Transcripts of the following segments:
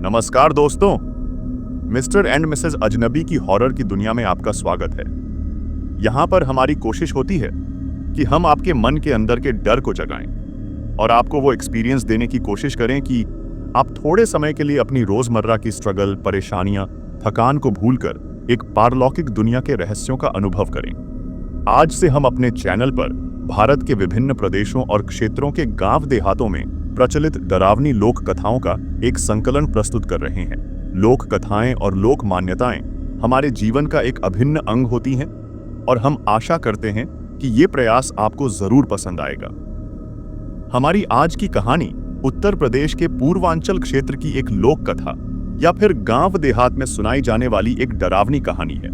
नमस्कार दोस्तों, mister and Mrs अजनबी की हॉरर की दुनिया में आपका स्वागत है। यहाँ पर हमारी कोशिश होती है कि हम आपके मन के अंदर के डर को जगाएं और आपको वो एक्सपीरियंस देने की कोशिश करें कि आप थोड़े समय के लिए अपनी रोजमर्रा की स्ट्रगल, परेशानियां, थकान को भूलकर एक पारलौकिक दुनिया के रहस्यों का अनुभव करें। आज से हम अपने चैनल पर भारत के विभिन्न प्रदेशों और क्षेत्रों के गांव देहातों में प्रचलित डरावनी लोक कथाओं का एक संकलन प्रस्तुत कर रहे हैं। लोक कथाएं और लोक मान्यताएं हमारे जीवन का एक अभिन्न अंग होती हैं और हम आशा करते हैं कि ये प्रयास आपको जरूर पसंद आएगा। हमारी आज की कहानी उत्तर प्रदेश के पूर्वांचल क्षेत्र की एक लोक कथा या फिर गांव देहात में सुनाई जाने वाली एक डरावनी कहानी है।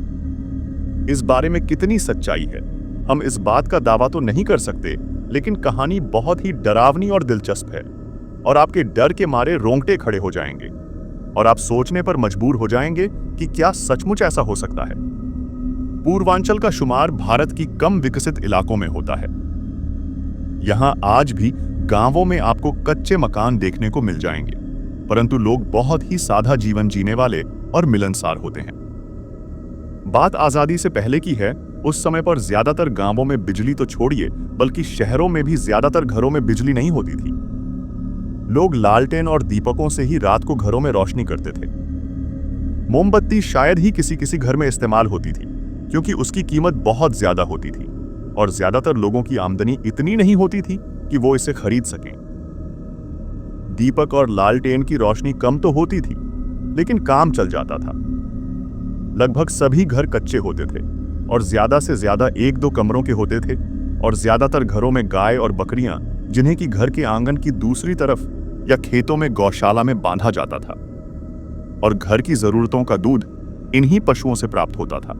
इस बारे में कितनी सच्चाई है हम इस बात का दावा तो नहीं कर सकते, लेकिन कहानी बहुत ही डरावनी और दिलचस्प है और आपके डर के मारे रोंगटे खड़े हो जाएंगे और आप सोचने पर मजबूर हो जाएंगे कि क्या सचमुच ऐसा हो सकता है। पूर्वांचल का शुमार भारत की कम विकसित इलाकों में होता है। यहां आज भी गांवों में आपको कच्चे मकान देखने को मिल जाएंगे, परंतु लोग बहुत ही सादा जीवन जीने वाले और मिलनसार होते हैं। बात आजादी से पहले की है। उस समय पर ज्यादातर गांवों में बिजली तो छोड़िए, बल्कि शहरों में भी ज्यादातर घरों में बिजली नहीं होती थी। लोग लालटेन और दीपकों से ही रात को घरों में रोशनी करते थे। मोमबत्ती शायद ही किसी किसी घर में इस्तेमाल होती थी, क्योंकि उसकी कीमत बहुत ज्यादा होती थी और ज्यादातर लोगों की आमदनी इतनी नहीं होती थी कि वो इसे खरीद सकें। दीपक और लालटेन की रोशनी कम तो होती थी, लेकिन काम चल जाता था। लगभग सभी घर कच्चे होते थे और ज्यादा से ज्यादा 1-2 कमरों के होते थे और ज्यादातर घरों में गाय और बकरियां, जिन्हें कि घर के आंगन की दूसरी तरफ या खेतों में गौशाला में बांधा जाता था और घर की जरूरतों का दूध इन्हीं पशुओं से प्राप्त होता था।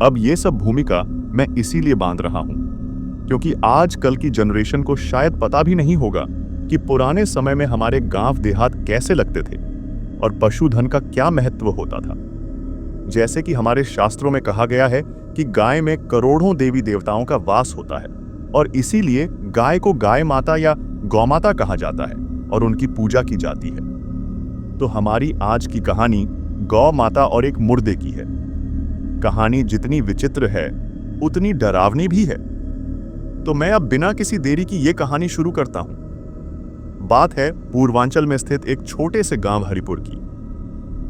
अब ये सब भूमिका मैं इसीलिए बांध रहा हूं क्योंकि आजकल की जनरेशन को शायद पता भी नहीं होगा कि पुराने समय में हमारे गांव देहात कैसे लगते थे और पशुधन का क्या महत्व होता था। जैसे कि हमारे शास्त्रों में कहा गया है कि गाय में करोड़ों देवी देवताओं का वास होता है और इसीलिए गाय को गाय माता या गौमाता कहा जाता है और उनकी पूजा की जाती है। तो हमारी आज की कहानी गौ माता और एक मुर्दे की है। कहानी जितनी विचित्र है उतनी डरावनी भी है। तो मैं अब बिना किसी देरी की ये कहानी शुरू करता हूं। बात है पूर्वांचल में स्थित एक छोटे से गांव हरिपुर की।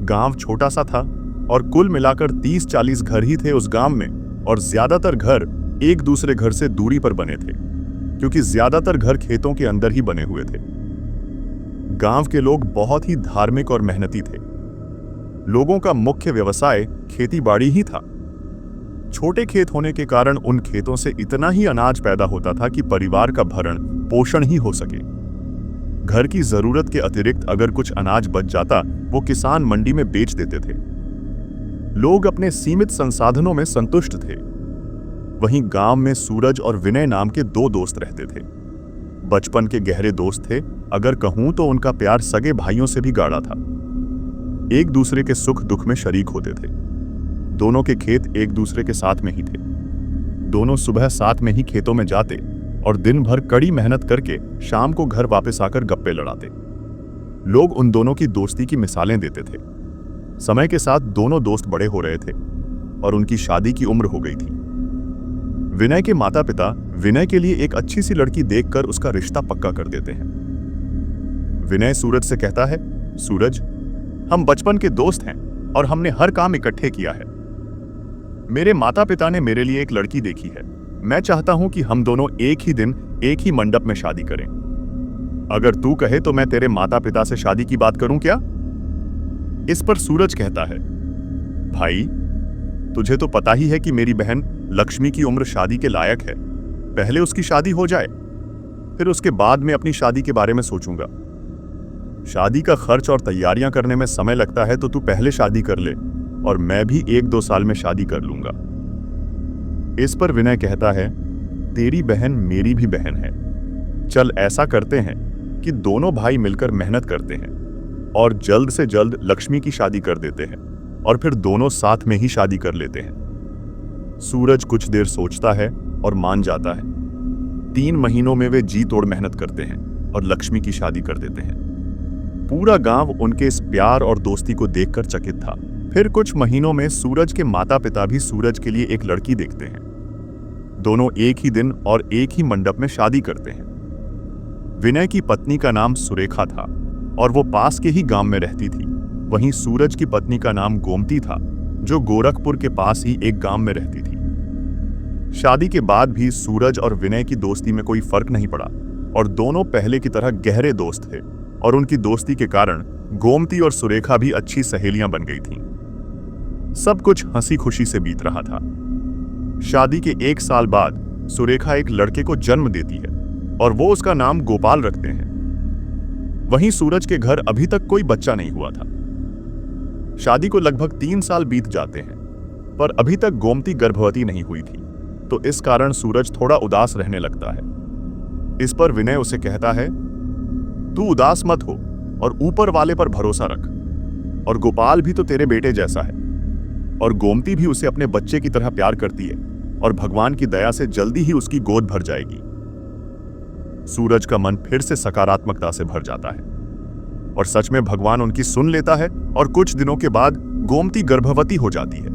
गांव छोटा सा था और कुल मिलाकर 30-40 घर ही थे उस गांव में और ज्यादातर घर एक दूसरे घर से दूरी पर बने थे, क्योंकि ज्यादातर घर खेतों के अंदर ही बने हुए थे। गांव के लोग बहुत ही धार्मिक और मेहनती थे। लोगों का मुख्य व्यवसाय खेती-बाड़ी ही था। छोटे खेत होने के कारण उन खेतों से इतना ही अनाज पैदा होता था कि परिवार का भरण पोषण ही हो सके। घर की जरूरत के अतिरिक्त अगर कुछ अनाज बच जाता, वो किसान मंडी में बेच देते थे। लोग अपने सीमित संसाधनों में संतुष्ट थे। वहीं गांव में सूरज और विनय नाम के 2 दोस्त रहते थे। बचपन के गहरे दोस्त थे। अगर कहूं तो उनका प्यार सगे भाइयों से भी गाढ़ा था। एक दूसरे के सुख दुख में शरीक होते थे। दोनों के खेत एक दूसरे के साथ में ही थे। दोनों सुबह साथ में ही खेतों में जाते और दिन भर कड़ी मेहनत करके शाम को घर वापस आकर गप्पे लड़ाते। लोग उन दोनों की दोस्ती की मिसालें देते थे। समय के साथ दोनों दोस्त बड़े हो रहे थे और उनकी शादी की उम्र हो गई थी। विनय के माता पिता विनय के लिए एक अच्छी सी लड़की देखकर उसका रिश्ता पक्का कर देते हैं। विनय सूरज से कहता है, सूरज, हम बचपन के दोस्त हैं और हमने हर काम इकट्ठे किया है। मेरे माता पिता ने मेरे लिए एक लड़की देखी है। मैं चाहता हूं कि हम दोनों एक ही दिन एक ही मंडप में शादी करें। अगर तू कहे तो मैं तेरे माता पिता से शादी की बात करूं क्या? इस पर सूरज कहता है, भाई, तुझे तो पता ही है कि मेरी बहन लक्ष्मी की उम्र शादी के लायक है। पहले उसकी शादी हो जाए, फिर उसके बाद में अपनी शादी के बारे में सोचूंगा। शादी का खर्च और तैयारियां करने में समय लगता है, तो तू पहले शादी कर ले और मैं भी 1-2 साल में शादी कर लूंगा। इस पर विनय कहता है, तेरी बहन मेरी भी बहन है। चल ऐसा करते हैं कि दोनों भाई मिलकर मेहनत करते हैं और जल्द से जल्द लक्ष्मी की शादी कर देते हैं और फिर दोनों साथ में ही शादी कर लेते हैं। सूरज कुछ देर सोचता है और मान जाता है। 3 महीनों में वे जी तोड़ मेहनत करते हैं और लक्ष्मी की शादी कर देते हैं। पूरा गांव उनके इस प्यार और दोस्ती को देखकर चकित था। फिर कुछ महीनों में सूरज के माता पिता भी सूरज के लिए एक लड़की देखते हैं। दोनों एक ही दिन और एक ही मंडप में शादी करते हैं। विनय की पत्नी का नाम सुरेखा था और वो पास के ही गांव में रहती थी। वहीं सूरज की पत्नी का नाम गोमती था, जो गोरखपुर के पास ही एक गांव में रहती थी। शादी के बाद भी सूरज और विनय की दोस्ती में कोई फर्क नहीं पड़ा और दोनों पहले की तरह गहरे दोस्त थे और उनकी दोस्ती के कारण गोमती और सुरेखा भी अच्छी सहेलियां बन गई थीं। सब कुछ हंसी खुशी से बीत रहा था। शादी के 1 साल बाद सुरेखा एक लड़के को जन्म देती है और वो उसका नाम गोपाल रखते हैं। वहीं सूरज के घर अभी तक कोई बच्चा नहीं हुआ था। शादी को लगभग 3 साल बीत जाते हैं, पर अभी तक गोमती गर्भवती नहीं हुई थी, तो इस कारण सूरज थोड़ा उदास रहने लगता है। इस पर विनय उसे कहता है, तू उदास मत हो और ऊपर वाले पर भरोसा रख, और गोपाल भी तो तेरे बेटे जैसा है और गोमती भी उसे अपने बच्चे की तरह प्यार करती है और भगवान की दया से जल्दी ही उसकी गोद भर जाएगी। सूरज का मन फिर से सकारात्मकता से भर जाता है और सच में भगवान उनकी सुन लेता है और कुछ दिनों के बाद गोमती गर्भवती हो जाती है।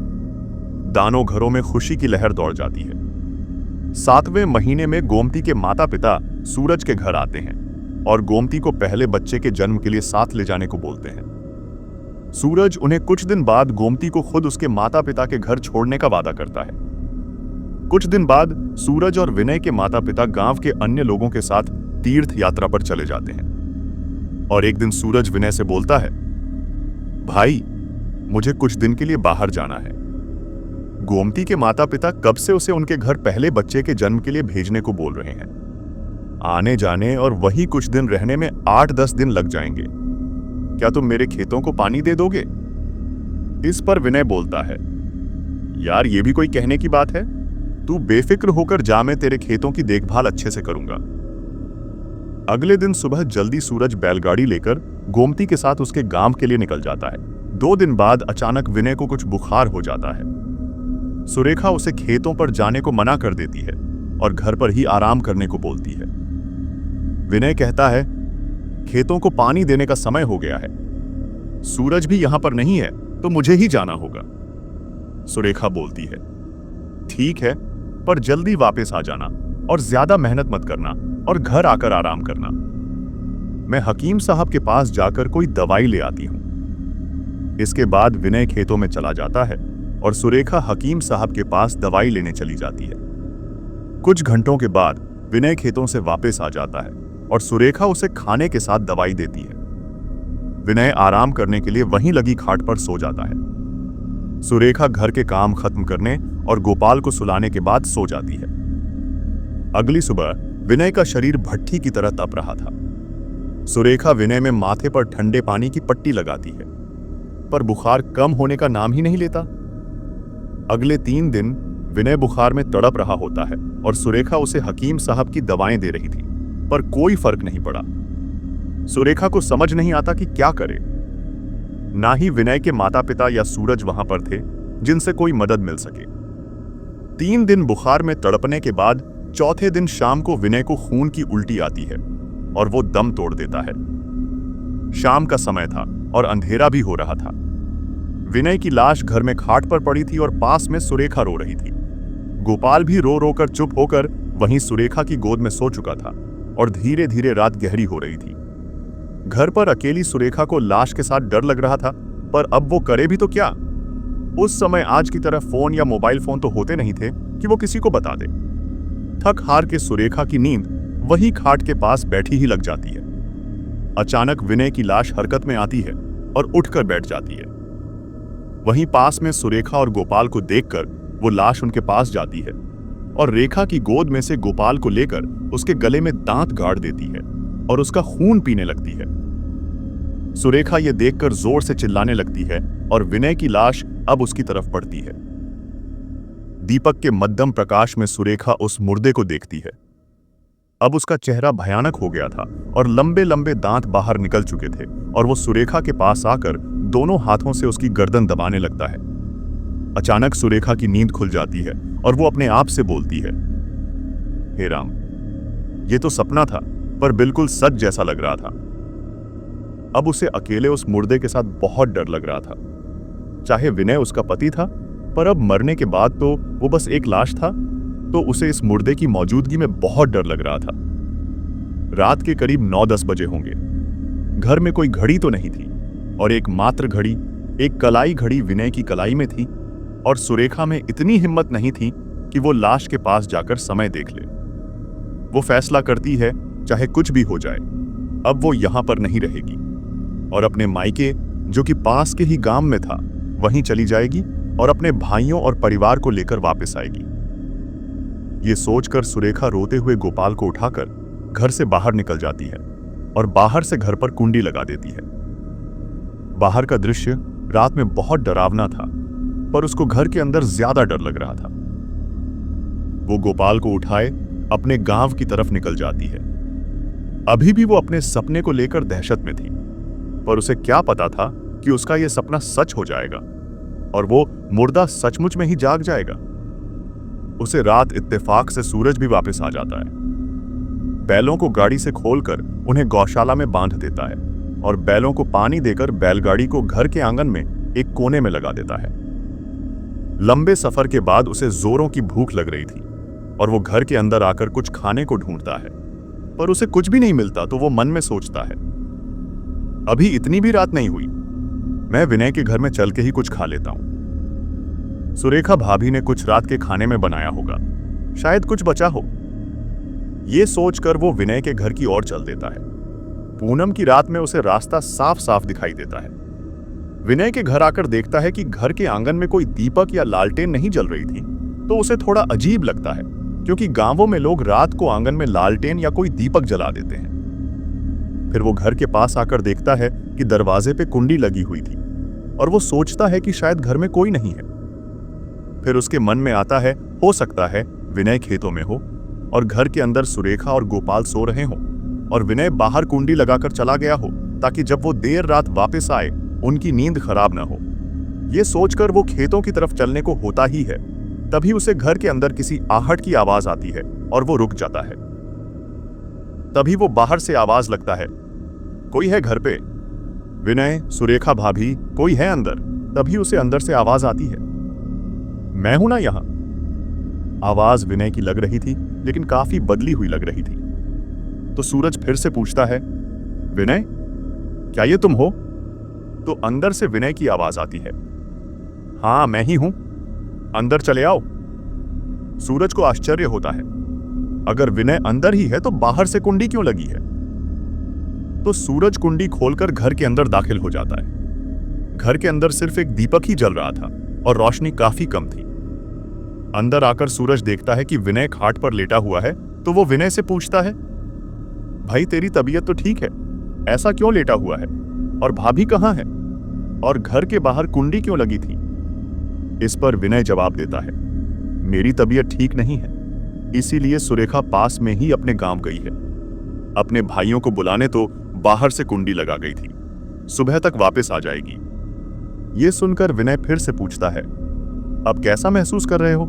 दानों घरों में खुशी की लहर दौड़ जाती है। 7वें महीने में गोमती के माता पिता सूरज के घर आते हैं और गोमती को पहले बच्चे के जन्म के लिए साथ ले जाने को बोलते हैं। सूरज उन्हें कुछ दिन बाद गोमती को खुद उसके माता पिता के घर छोड़ने का वादा करता है। कुछ दिन बाद सूरज और विनय के माता पिता गांव के अन्य लोगों के साथ तीर्थ यात्रा पर चले जाते हैं और एक दिन सूरज विनय से बोलता है, भाई मुझे कुछ दिन के लिए बाहर जाना है। गोमती के माता पिता कब से उसे उनके घर पहले बच्चे के जन्म के लिए भेजने को बोल रहे हैं। आने जाने और वही कुछ दिन रहने में 8-10 दिन लग जाएंगे। क्या तुम मेरे खेतों को पानी दे दोगे? इस पर विनय बोलता है, यार ये भी कोई कहने की बात है? तू बेफिक्र होकर जा, मैं तेरे खेतों की देखभाल अच्छे से करूंगा। अगले दिन सुबह जल्दी सूरज बैलगाड़ी लेकर गोमती के साथ उसके गांव के लिए निकल जाता है। 2 दिन बाद अचानक विनय को कुछ बुखार हो जाता है। सुरेखा उसे खेतों पर जाने को मना कर देती है और घर पर ही आराम करने को बोलती है। विनय कहता है, खेतों को पानी देने का समय हो गया है। सूरज भी यहां पर नहीं है तो मुझे ही जाना होगा। सुरेखा बोलती है, ठीक है, पर जल्दी वापस आ जाना और ज्यादा मेहनत मत करना और घर आकर आराम करना। मैं हकीम साहब के पास जाकर कोई दवाई ले आती हूं। इसके बाद विनय खेतों में चला जाता है और सुरेखा हकीम साहब के पास दवाई लेने चली जाती है। कुछ घंटों के बाद विनय खेतों से वापस आ जाता है और सुरेखा उसे खाने के साथ दवाई देती है। विनय आराम करने के लिए वहीं लगी खाट पर सो जाता है। सुरेखा घर के काम खत्म करने और गोपाल को सुलाने के बाद सो जाती है। अगली सुबह विनय का शरीर भट्ठी की तरह तप रहा था। सुरेखा विनय में माथे पर ठंडे पानी की पट्टी लगाती है, पर बुखार कम होने का नाम ही नहीं लेता। अगले 3 दिन विनय बुखार में तड़प रहा होता है और सुरेखा उसे हकीम साहब की दवाएं दे रही थी, पर कोई फर्क नहीं पड़ा। सुरेखा को समझ नहीं आता कि क्या करे। ना ही विनय के माता पिता या सूरज वहां पर थे जिनसे कोई मदद मिल सके। 3 दिन बुखार में तड़पने के बाद चौथे दिन शाम को विनय को खून की उल्टी आती है और वो दम तोड़ देता है। शाम का समय था और अंधेरा भी हो रहा था। विनय की लाश घर में खाट पर पड़ी थी और पास में सुरेखा रो रही थी। गोपाल भी रो रो कर चुप होकर वहीं सुरेखा की गोद में सो चुका था और धीरे धीरे रात गहरी हो रही थी। घर पर अकेली सुरेखा को लाश के साथ डर लग रहा था, पर अब वो करे भी तो क्या। उस समय आज की तरह फोन या मोबाइल फोन तो होते नहीं थे कि वो किसी को बता दे। थक हार के सुरेखा की नींद वही खाट के पास बैठी ही लग जाती है। अचानक विनय की लाश हरकत में आती है और उठकर बैठ जाती है। वहीं पास में सुरेखा और गोपाल को देखकर वो लाश उनके पास जाती है और रेखा की गोद में से गोपाल को लेकर उसके गले में दांत गाड़ देती है और उसका खून पीने लगती है। सुरेखा ये देखकर जोर से चिल्लाने लगती है और विनय की लाश अब उसकी तरफ बढ़ती है। दीपक के मध्यम प्रकाश में सुरेखा उस मुर्दे को देखती है। अब उसका चेहरा भयानक हो गया था और लंबे लंबे दांत बाहर निकल चुके थे और वो सुरेखा के पास आकर दोनों हाथों से उसकी गर्दन दबाने लगता है। अचानक सुरेखा की नींद खुल जाती है और वो अपने आप से बोलती है, हे राम, ये तो सपना था पर बिल्कुल सच जैसा लग रहा था। अब उसे अकेले उस मुर्दे के साथ बहुत डर लग रहा था। चाहे विनय उसका पति था, पर अब मरने के बाद तो वो बस एक लाश था, तो उसे इस मुर्दे की मौजूदगी में बहुत डर लग रहा था। रात के करीब 9-10 बजे होंगे। घर में कोई घड़ी तो नहीं थी, और एकमात्र घड़ी, एक कलाई घड़ी विनय की कलाई में थी, और सुरेखा में इतनी हिम्मत नहीं थी कि वो लाश के पास जाकर समय देख ले। वो फैसला करती है, चाहे कुछ भी हो जाए, अब वो यहां पर नहीं रहेगी और अपने मायके, जो कि पास के ही गांव में था, वहीं चली जाएगी और अपने भाइयों और परिवार को लेकर वापस आएगी। ये सोचकर सुरेखा रोते हुए गोपाल को उठाकर घर से बाहर निकल जाती है और बाहर से घर पर कुंडी लगा देती है। बाहर का दृश्य रात में बहुत डरावना था, पर उसको घर के अंदर ज्यादा डर लग रहा था। वो गोपाल को उठाए अपने गांव की तरफ निकल जाती है। अभी भी वो अपने सपने को लेकर दहशत में थी, पर उसे क्या पता था कि उसका यह सपना सच हो जाएगा और वो मुर्दा सचमुच में ही जाग जाएगा। उसे रात इत्तेफाक से सूरज भी वापस आ जाता है। बैलों को गाड़ी से खोलकर उन्हें गौशाला में बांध देता है और बैलों को पानी देकर बैलगाड़ी को घर के आंगन में एक कोने में लगा देता है। लंबे सफर के बाद उसे जोरों की भूख लग रही थी और वो घर के अंदर आकर कुछ खाने को ढूंढता है, पर उसे कुछ भी नहीं मिलता, तो वो मन में सोचता है, अभी इतनी भी रात नहीं हुई, मैं विनय के घर में चल के ही कुछ खा लेता हूं। सुरेखा भाभी ने कुछ रात के खाने में बनाया होगा, शायद कुछ बचा हो। ये सोचकर वो विनय के घर की ओर चल देता है। पूनम की रात में उसे रास्ता साफ साफ दिखाई देता है। विनय के घर आकर देखता है कि घर के आंगन में कोई दीपक या लालटेन नहीं जल रही थी, तो उसे थोड़ा अजीब लगता है, क्योंकि गांवों में लोग रात को आंगन में लालटेन या कोई दीपक जला देते हैं। फिर वो घर के पास आकर देखता है कि दरवाजे पे कुंडी लगी हुई थी और वो सोचता है कि शायद घर में कोई नहीं है। फिर उसके मन में आता है, हो सकता है विनय खेतों में हो और घर के अंदर सुरेखा और गोपाल सो रहे हों और विनय बाहर कुंडी लगाकर चला गया हो, ताकि जब वो देर रात वापस आए उनकी नींद खराब ना हो। ये सोचकर वो खेतों की तरफ चलने को होता ही है, तभी उसे घर के अंदर किसी आहट की आवाज आती है और वो रुक जाता है। तभी वो बाहर से आवाज लगता है, कोई है घर पे? विनय, सुरेखा भाभी, कोई है अंदर? तभी उसे अंदर से आवाज आती है, मैं हूं ना यहां। आवाज विनय की लग रही थी, लेकिन काफी बदली हुई लग रही थी। तो सूरज फिर से पूछता है, विनय, क्या ये तुम हो? तो अंदर से विनय की आवाज आती है, हां मैं ही हूं, अंदर चले आओ। सूरज को आश्चर्य होता है, अगर विनय अंदर ही है तो बाहर से कुंडी क्यों लगी है? तो सूरज कुंडी खोलकर घर के अंदर दाखिल हो जाता है। घर के अंदर सिर्फ एक दीपक ही जल रहा था और रोशनी काफी कम थी। अंदर आकर सूरज देखता है कि विनय खाट पर लेटा हुआ है, तो वो विनय से पूछता है, भाई तेरी तबीयत तो ठीक है, ऐसा क्यों लेटा हुआ है? और भाभी कहां है? और घर के बाहर कुंडी क्यों लगी थी? इस पर विनय जवाब देता है, मेरी तबीयत ठीक नहीं है, इसीलिए सुरेखा पास में ही अपने गांव गई है। अपने भाइयों को बुलाने तो बाहर से कुंडी लगा गई थी, सुबह तक वापस आ जाएगी। यह सुनकर विनय फिर से पूछता है, अब कैसा महसूस कर रहे हो?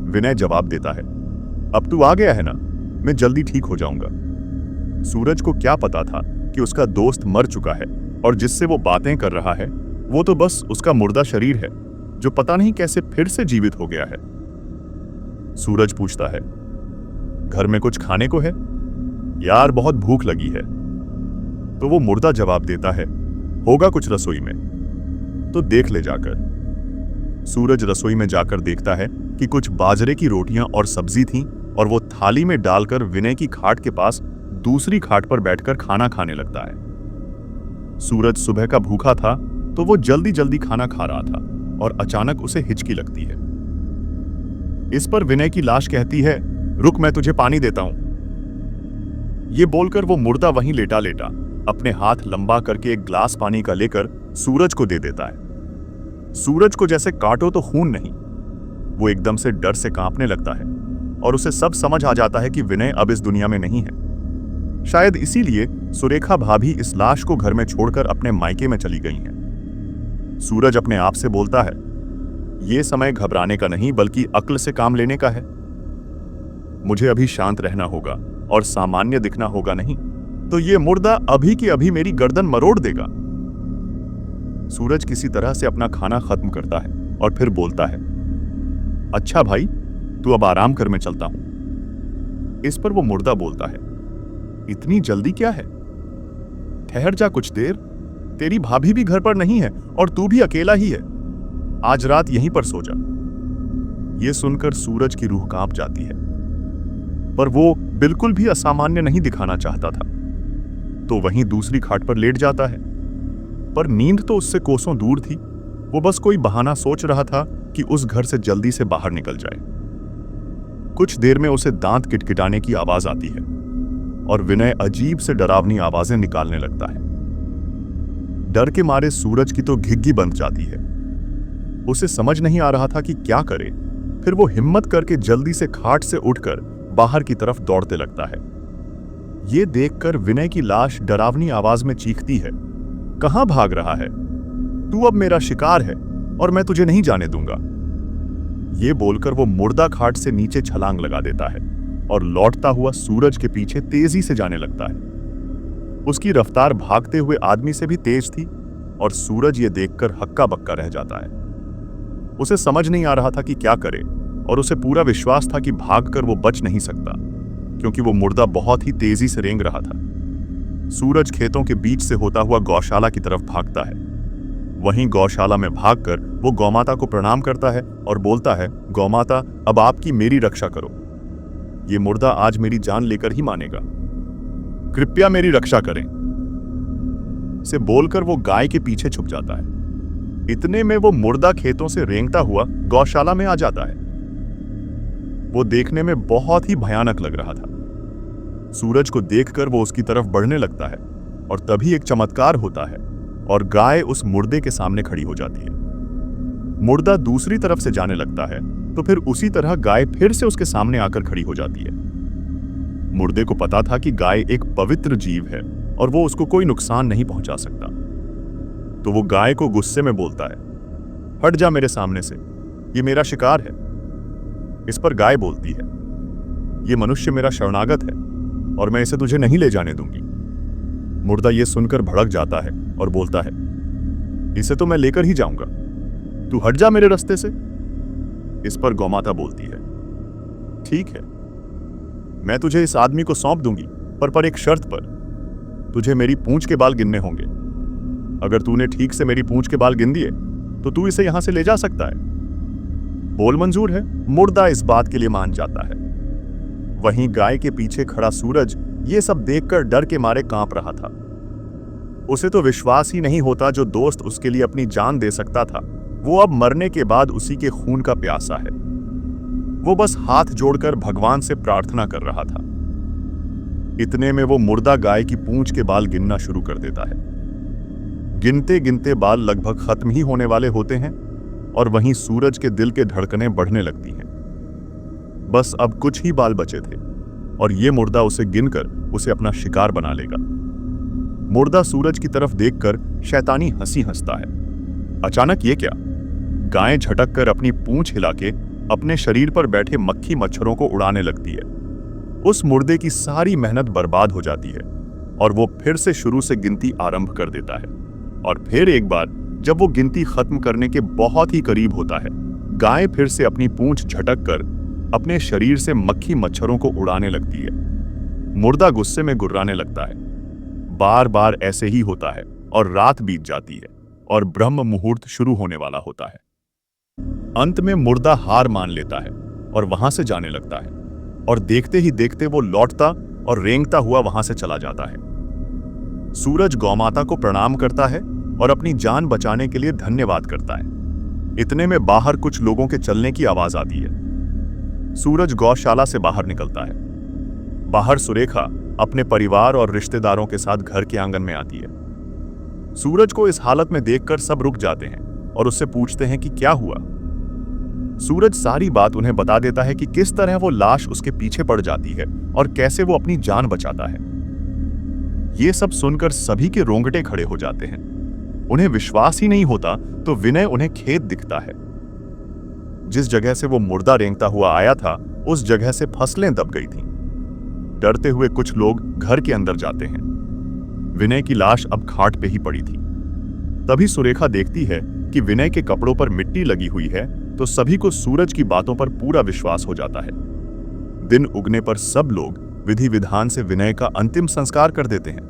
विनय जवाब देता है, अब तू आ गया है ना, मैं जल्दी ठीक हो जाऊंगा। सूरज को क्या पता था कि उसका दोस्त मर चुका है और जिससे वो बातें कर रहा है वो तो बस उसका मुर्दा शरीर है, जो पता नहीं कैसे फिर से जीवित हो गया है। सूरज पूछता है, घर में कुछ खाने को है? यार बहुत भूख लगी है। तो वो मुर्दा जवाब देता है, होगा कुछ रसोई में, तो देख ले जाकर। सूरज रसोई में जाकर देखता है कि कुछ बाजरे की रोटियां और सब्जी थीं और वो थाली में डालकर विनय की खाट के पास दूसरी खाट पर बैठकर खाना खाने लगता है। सूरज सुबह का भूखा था, तो वो जल्दी जल्दी खाना खा रहा था और अचानक उसे हिचकी लगती है। इस पर विनय की लाश कहती है, रुक मैं तुझे पानी देता हूं। ये बोलकर वो मुर्दा वहीं लेटा लेटा अपने हाथ लंबा करके एक ग्लास पानी का लेकर सूरज को दे देता है। सूरज को जैसे काटो तो खून नहीं, वो एकदम से डर से कांपने लगता है और उसे सब समझ आ जाता है कि विनय अब इस दुनिया में नहीं है। शायद इसीलिए सुरेखा भाभी इस लाश को घर में छोड़कर अपने मायके में चली गई हैं। सूरज अपने आप से बोलता है, यह समय घबराने का नहीं बल्कि अक्ल से काम लेने का है। मुझे अभी शांत रहना होगा और सामान्य दिखना होगा नहीं। तो ये मुर्दा अभी की अभी मेरी गर्दन मरोड़ देगा। सूरज किसी तरह से अपना खाना खत्म करता है और फिर बोलता है, अच्छा भाई, तू अब आराम कर, मैं चलता हूं। इस पर वो मुर्दा बोलता है, इतनी जल्दी क्या है? ठहर जा कुछ देर, तेरी भाभी भी घर पर नहीं है और तू भी अकेला ही है। आज रात यहीं पर सो जा। यह सुनकर सूरज की रूह कांप जाती है, पर वो बिल्कुल भी असामान्य नहीं दिखाना चाहता था, तो वहीं दूसरी खाट पर लेट जाता है। पर नींद तो उससे कोसों दूर थी। वो बस कोई बहाना सोच रहा था कि उस घर से जल्दी से बाहर निकल जाए। कुछ देर में उसे दांत किटकिटाने की आवाज आती है और विनय अजीब से डरावनी आवाजें निकालने लगता है। डर के मारे सूरज की तो घिग्गी बंध जाती है। उसे समझ नहीं आ रहा था कि क्या करे। फिर वो हिम्मत करके जल्दी से खाट से उठकर बाहर की तरफ दौड़ते लगता है। ये देखकर विनय की लाश डरावनी आवाज में चीखती है, कहां भाग रहा है? तू अब मेरा शिकार है और मैं तुझे नहीं जाने दूंगा। ये बोलकर वो मुर्दा खाट से नीचे छलांग लगा देता है और लौटता हुआ सूरज के पीछे तेजी से जाने लगता है। उसकी रफ्तार भागते हुए आदमी से भी तेज थी और सूरज ये देखकर हक्का बक्का रह जाता है। उसे समझ नहीं आ रहा था कि क्या करे और उसे पूरा विश्वास था कि भागकर वो बच नहीं सकता, क्योंकि वो मुर्दा बहुत ही तेजी से रेंग रहा था। सूरज खेतों के बीच से होता हुआ गौशाला की तरफ भागता है। वहीं गौशाला में भागकर वो गौमाता को प्रणाम करता है और बोलता है, गौमाता, अब आपकी मेरी रक्षा करो। ये मुर्दा आज मेरी जान लेकर ही मानेगा, कृपया मेरी रक्षा करें। से बोलकर वो गाय के पीछे छुप जाता है। इतने में वो मुर्दा खेतों से रेंगता हुआ गौशाला में आ जाता है। वो देखने में बहुत ही भयानक लग रहा था। सूरज को देखकर वो उसकी तरफ बढ़ने लगता है और तभी एक चमत्कार होता है और गाय उस मुर्दे के सामने खड़ी हो जाती है। मुर्दा दूसरी तरफ से जाने लगता है तो फिर उसी तरह गाय फिर से उसके सामने आकर खड़ी हो जाती है। मुर्दे को पता था कि गाय एक पवित्र जीव है और वो उसको कोई नुकसान नहीं पहुंचा सकता, तो वो गाय को गुस्से में बोलता है, हट जा मेरे सामने से, ये मेरा शिकार है। इस पर गाय बोलती है, ये मनुष्य मेरा शरणागत है और मैं इसे तुझे नहीं ले जाने दूंगी। मुर्दा ये सुनकर भड़क जाता है और बोलता है, इसे तो मैं लेकर ही जाऊंगा, तू हट जा मेरे रास्ते से। इस पर गौमाता बोलती है, ठीक है, मैं तुझे इस आदमी को सौंप दूंगी, पर एक शर्त पर। तुझे मेरी पूंछ के बाल गिनने होंगे। अगर तूने ठीक से मेरी पूंछ के बाल गिन दिए तो तू इसे यहां से ले जा सकता है। बोल मंजूर है? मुर्दा इस बात के लिए मान जाता है। वहीं गाय के पीछे खड़ा सूरज ये सब देखकर डर के मारे कांप रहा था। उसे तो विश्वास ही नहीं होता जो दोस्त उसके लिए अपनी जान दे सकता था, वो अब मरने के बाद उसी के खून का प्यासा है। वो बस हाथ जोड़कर भगवान से प्रार्थना कर रहा था। इतने में वो मुर्दा गाय की पूंछ के बाल गिनना शुरू कर देता है। गिनते गिनते बाल लगभग खत्म ही होने वाले होते हैं और वहीं सूरज के दिल के धड़कनें बढ़ने लगती हैं। बस अब कुछ ही बाल बचे थे और ये मुर्दा उसे गिनकर उसे अपना शिकार बना लेगा। मुर्दा सूरज की तरफ देखकर शैतानी हंसी हंसता है। अचानक ये क्या? गाय झटक कर अपनी पूंछ हिला के अपने शरीर पर बैठे मक्खी मच्छरों को उड़ाने लगती है। उस मुर्दे की सारी मेहनत बर्बाद हो जाती है और वो फिर से शुरू से गिनती आरंभ कर देता है। और फिर एक बार जब वो गिनती खत्म करने के बहुत ही करीब होता है, गाय फिर से अपनी पूंछ झटक कर अपने शरीर से मक्खी मच्छरों को उड़ाने लगती है। मुर्दा गुस्से में गुर्राने लगता है। बार बार ऐसे ही होता है और रात बीत जाती है और ब्रह्म मुहूर्त शुरू होने वाला होता है। अंत में मुर्दा हार मान लेता है और वहां से जाने लगता है और देखते ही देखते वो लौटता और रेंगता हुआ वहां से चला जाता है। सूरज गौमाता को प्रणाम करता है और अपनी जान बचाने के लिए धन्यवाद करता है। इतने में बाहर कुछ लोगों के चलने की आवाज आती है। सूरज गौशाला से बाहर निकलता है। बाहर सुरेखा अपने परिवार और रिश्तेदारों के साथ घर के आंगन में आती है। सूरज को इस हालत में देखकर सब रुक जाते हैं और उससे पूछते हैं कि क्या हुआ। सूरज सारी बात उन्हें बता देता है कि किस तरह वो लाश उसके पीछे पड़ जाती है और कैसे वो अपनी जान बचाता है। ये सब सुनकर सभी के रोंगटे खड़े हो जाते हैं। उन्हें विश्वास ही नहीं होता तो विनय उन्हें खेत दिखता है। जिस जगह से वो मुर्दा रेंगता हुआ आया था उस जगह से फसलें दब गई थीं। डरते हुए कुछ लोग घर के अंदर जाते हैं विनय की लाश अब खाट पे ही पड़ी थी। तभी सुरेखा देखती है कि विनय के कपड़ों पर मिट्टी लगी हुई है, तो सभी को सूरज की बातों पर पूरा विश्वास हो जाता है। दिन उगने पर सब लोग विधि विधान से विनय का अंतिम संस्कार कर देते हैं।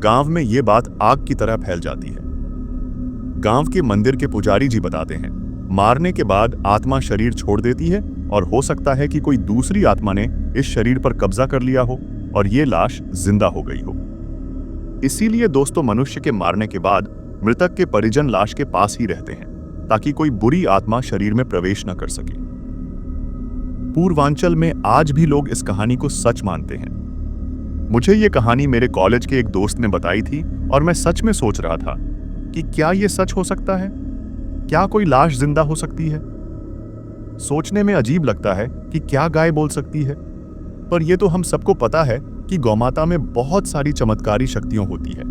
गांव में ये बात आग की तरह फैल जाती है। गांव के मंदिर के पुजारी जी बताते हैं, मारने के बाद आत्मा शरीर छोड़ देती है और हो सकता है कि कोई दूसरी आत्मा ने इस शरीर पर कब्जा कर लिया हो और ये लाश जिंदा हो गई हो। इसीलिए दोस्तों, मनुष्य के मारने के बाद मृतक के परिजन लाश के पास ही रहते हैं, ताकि कोई बुरी आत्मा शरीर में प्रवेश न कर सके। पूर्वांचल में आज भी लोग इस कहानी को सच मानते हैं। मुझे ये कहानी मेरे कॉलेज के एक दोस्त ने बताई थी और मैं सच में सोच रहा था कि क्या ये सच हो सकता है? क्या कोई लाश जिंदा हो सकती है? सोचने में अजीब लगता है कि क्या गाय बोल सकती है, पर यह तो हम सबको पता है कि गौमाता में बहुत सारी चमत्कारी शक्तियां होती है,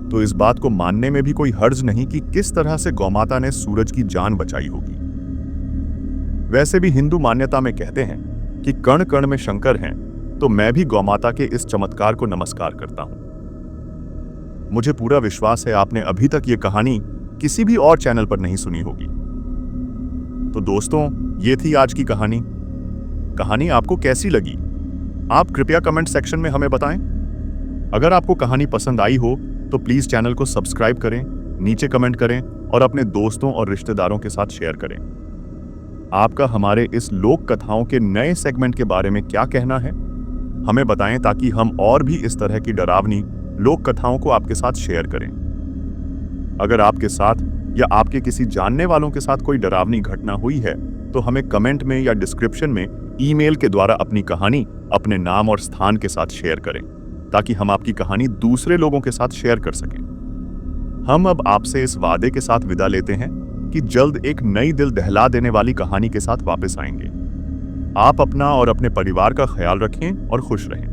तो इस बात को मानने में भी कोई हर्ज नहीं कि किस तरह से गौमाता ने सूरज की जान बचाई होगी। वैसे भी हिंदू मान्यता में कहते हैं कि कण कण में शंकर हैं, तो मैं भी गौमाता के इस चमत्कार को नमस्कार करता हूं। मुझे पूरा विश्वास है आपने अभी तक ये कहानी किसी भी और चैनल पर नहीं सुनी होगी। तो दोस्तों, ये थी आज की कहानी। कहानी आपको कैसी लगी? आप कृपया कमेंट सेक्शन में हमें बताएं। अगर आपको कहानी पसंद आई हो तो प्लीज चैनल को सब्सक्राइब करें, नीचे कमेंट करें और अपने दोस्तों और रिश्तेदारों के साथ शेयर करें। आपका हमारे इस लोक कथाओं के नए सेगमेंट के बारे में क्या कहना है, हमें बताएं, ताकि हम और भी इस तरह की डरावनी लोक कथाओं को आपके साथ शेयर करें। अगर आपके साथ या आपके किसी जानने वालों के साथ कोई डरावनी घटना हुई है तो हमें कमेंट में या डिस्क्रिप्शन में ईमेल के द्वारा अपनी कहानी अपने नाम और स्थान के साथ शेयर करें, ताकि हम आपकी कहानी दूसरे लोगों के साथ शेयर कर सकें। हम अब आपसे इस वादे के साथ विदा लेते हैं कि जल्द एक नई दिल दहला देने वाली कहानी के साथ वापस आएंगे। आप अपना और अपने परिवार का ख्याल रखें और खुश रहें।